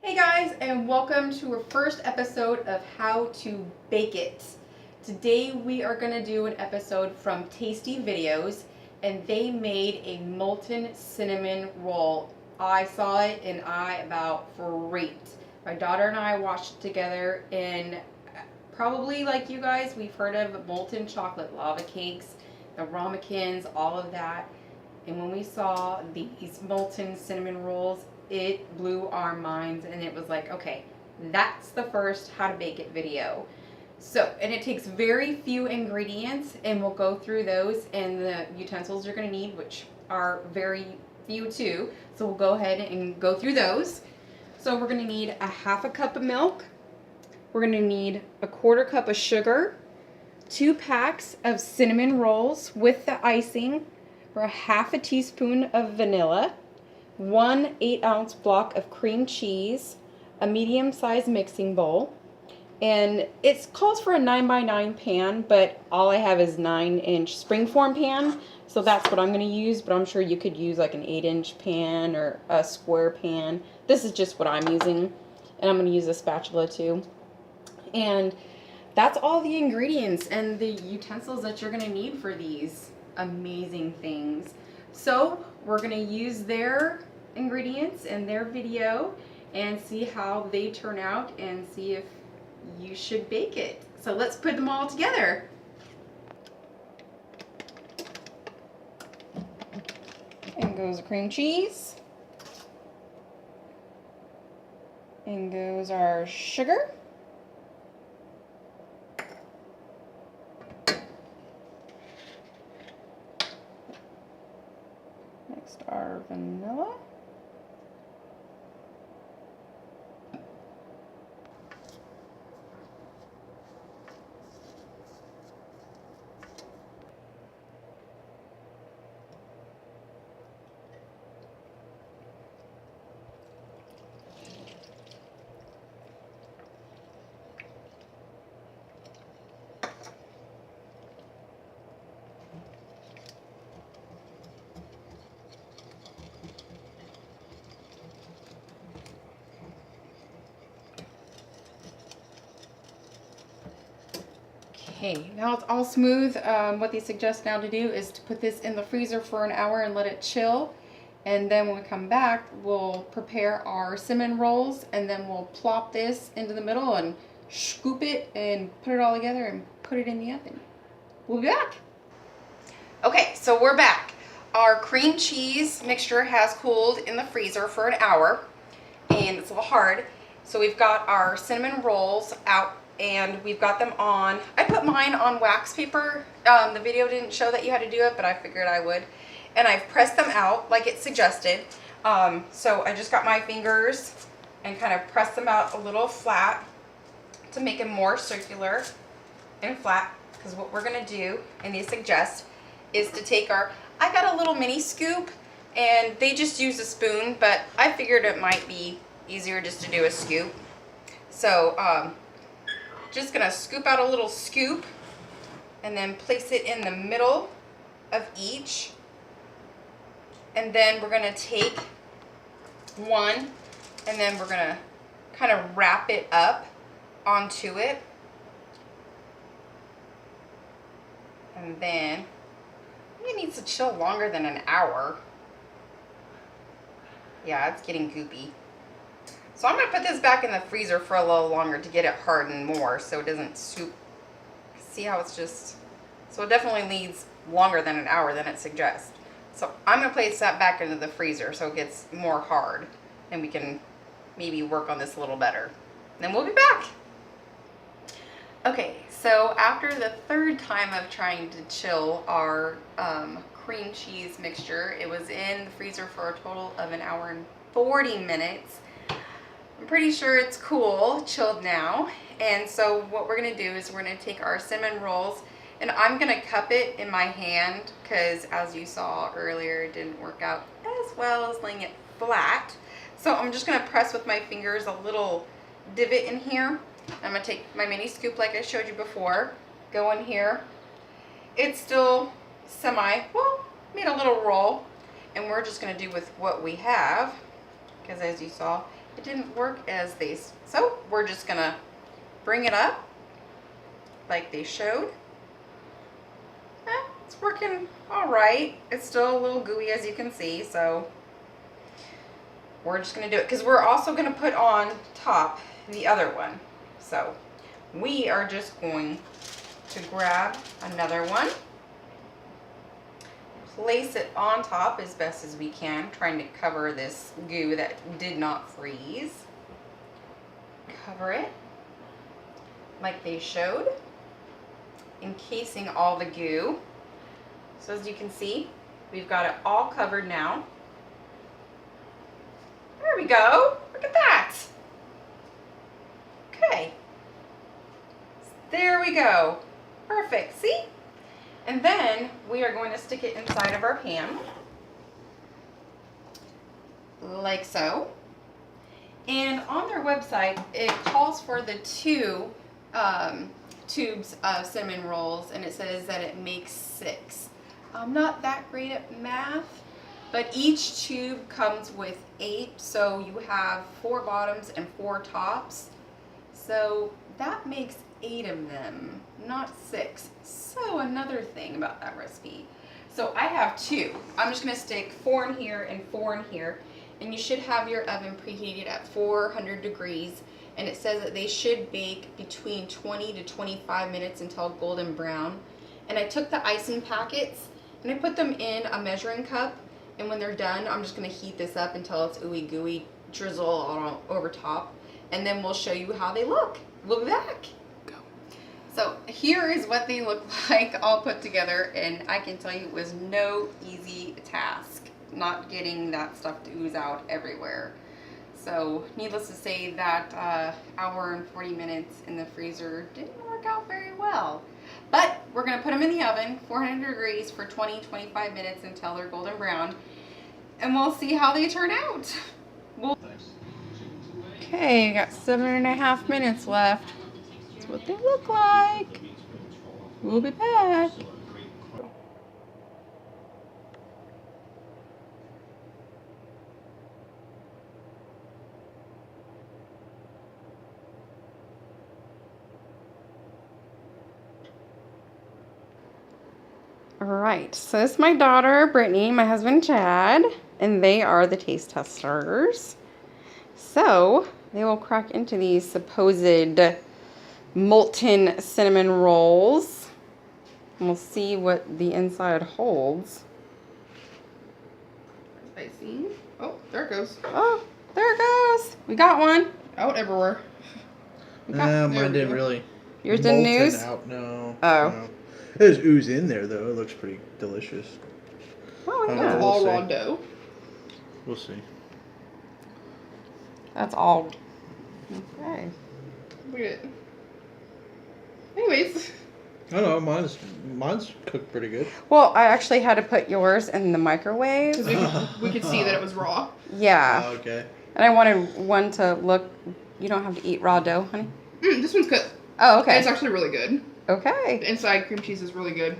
Hey guys, and welcome to our first episode of How to Bake It. Today we are going to do an episode from Tasty Videos, and they made a molten cinnamon roll. I saw it and I about freaked. My daughter and I watched it together, and probably like you guys, we've heard of molten chocolate lava cakes, the ramekins, all of that. And when we saw these molten cinnamon rolls, it blew our minds, and it was like, okay, that's the first how to bake it video. So, and it takes very few ingredients, and we'll go through those and the utensils you're going to need, which are very few too. So we'll go ahead and go through those. So we're going to need a half a cup of milk. We're going to need a quarter cup of sugar, 2 packs of cinnamon rolls with the icing, or a half a teaspoon of vanilla, 1 8-ounce block of cream cheese, a medium-sized mixing bowl, and it calls for a 9x9 pan, but all I have is 9-inch springform pan, so that's what I'm going to use, but I'm sure you could use like an 8-inch pan or a square pan. This is just what I'm using, and I'm going to use a spatula too. And that's all the ingredients and the utensils that you're going to need for these amazing things. So we're going to use their ingredients and their video and see how they turn out and see if you should bake it. So let's put them all together. In goes the cream cheese. In goes our sugar. Next, our vanilla. Okay, now it's all smooth. What they suggest now to do is to put this in the freezer for an hour and let it chill. And then when we come back, we'll prepare our cinnamon rolls, and then we'll plop this into the middle and scoop it and put it all together and put it in the oven. We'll be back. Okay, so we're back. Our cream cheese mixture has cooled in the freezer for an hour, and it's a little hard. So we've got our cinnamon rolls out, and we've got them on, I put mine on wax paper. The video didn't show that you had to do it, but I figured I would. And I've pressed them out like it suggested. So I just got my fingers and kind of pressed them out a little flat to make them more circular and flat. Because what we're gonna do, and they suggest, is to take our, I got a little mini scoop, and they just use a spoon, but I figured it might be easier just to do a scoop. So just gonna scoop out a little scoop and then place it in the middle of each, and then we're gonna take one and then we're gonna kind of wrap it up onto it, and then it needs to chill longer than an hour. Yeah, it's getting goopy. So I'm going to put this back in the freezer for a little longer to get it hardened more so it doesn't soup. See how it's just, so it definitely needs longer than an hour than it suggests. So I'm going to place that back into the freezer so it gets more hard, and we can maybe work on this a little better. Then we'll be back. Okay, so after the third time of trying to chill our cream cheese mixture, it was in the freezer for a total of an hour and 40 minutes. I'm pretty sure it's cool, chilled now. And so what we're gonna do is we're gonna take our cinnamon rolls, and I'm gonna cup it in my hand because, as you saw earlier, it didn't work out as well as laying it flat. So I'm just gonna press with my fingers a little divot in here. I'm gonna take my mini scoop like I showed you before, go in here. It's still made a little roll, and we're just gonna do with what we have, because as you saw, it didn't work as they, so we're just gonna bring it up like they showed. It's working all right. It's still a little gooey, as you can see, so we're just gonna do it because we're also gonna put on top the other one. So we are just going to grab another one, place it on top as best as we can, trying to cover this goo that did not freeze. Cover it like they showed, encasing all the goo. So as you can see, we've got it all covered now. There we go. Look at that. Okay. There we go. Perfect. See? And then we are going to stick it inside of our pan. Like so. And on their website, it calls for the two tubes of cinnamon rolls, and it says that it makes 6. I'm not that great at math, but each tube comes with 8, so you have 4 bottoms and 4 tops. So that makes 8 of them, not 6. So another thing about that recipe. So I have 2. I'm just gonna stick 4 in here and 4 in here, and you should have your oven preheated at 400 degrees. And it says that they should bake between 20 to 25 minutes until golden brown. And I took the icing packets and I put them in a measuring cup. And when they're done, I'm just gonna heat this up until it's ooey gooey, drizzle all over top. And then we'll show you how they look. We'll be back. Go. So here is what they look like all put together. And I can tell you it was no easy task not getting that stuff to ooze out everywhere. So needless to say, that hour and 40 minutes in the freezer didn't work out very well. But we're gonna put them in the oven, 400 degrees for 20-25 minutes until they're golden brown. And we'll see how they turn out. Okay, got 7.5 minutes left. That's what they look like. We'll be back. Alright, so this is my daughter, Brittany, my husband, Chad, and they are the taste testers. So, they will crack into these supposed molten cinnamon rolls. And we'll see what the inside holds. Spicy. Oh, there it goes. Oh, there it goes. We got one. Out everywhere. Mine didn't really. Yours didn't ooze? Out, no. Oh. No. There's ooze in there, though. It looks pretty delicious. Oh, yeah. That's all raw dough. We'll see. That's all. Okay. Look at it. Anyways. I don't know. Mine's cooked pretty good. Well, I actually had to put yours in the microwave. Because we could see that it was raw. Yeah. Oh, okay. And I wanted one to look. You don't have to eat raw dough, honey. This one's cooked. Oh, okay. And it's actually really good. Okay. The inside cream cheese is really good.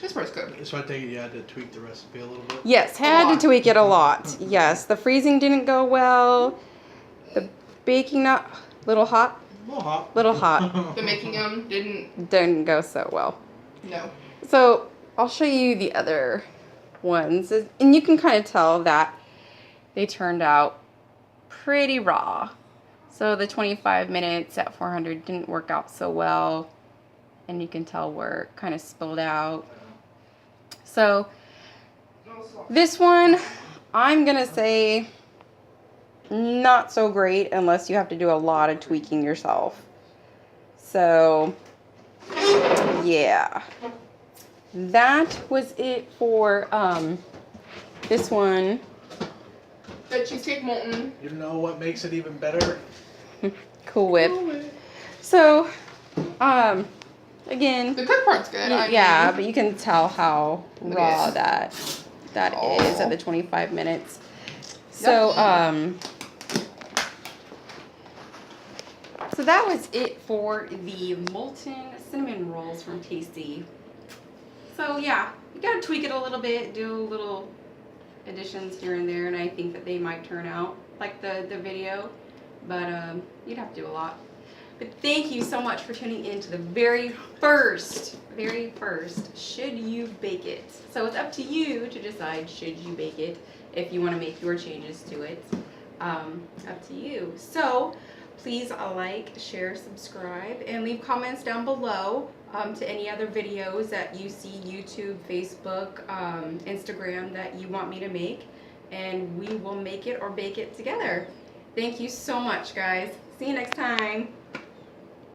This part's cooked. So I take it you had to tweak the recipe a little bit? Yes, had to tweak it a lot. Yes, the freezing didn't go well. The baking not little hot. Little hot. Little hot. The making them Didn't go so well. No. So I'll show you the other ones, and you can kind of tell that they turned out pretty raw. So the 25 minutes at 400 didn't work out so well, and you can tell where it kind of spilled out. So this one, I'm gonna say not so great unless you have to do a lot of tweaking yourself. So yeah, that was it for this one. The cheesecake molten. You know what makes it even better? Cool Whip. So again, The cooked part's good. yeah, but you can tell how raw that is at the 25 minutes. So so that was it for the molten cinnamon rolls from Tasty. So yeah, you gotta tweak it a little bit, do little additions here and there, and I think that they might turn out like the video. but you'd have to do a lot. But thank you so much for tuning in to the very first, should you bake it? So it's up to you to decide should you bake it, if you want to make your changes to it. Up to you. So please like, share, subscribe, and leave comments down below to any other videos that you see, YouTube, Facebook, Instagram, that you want me to make, and we will make it or bake it together. Thank you so much, guys. See you next time.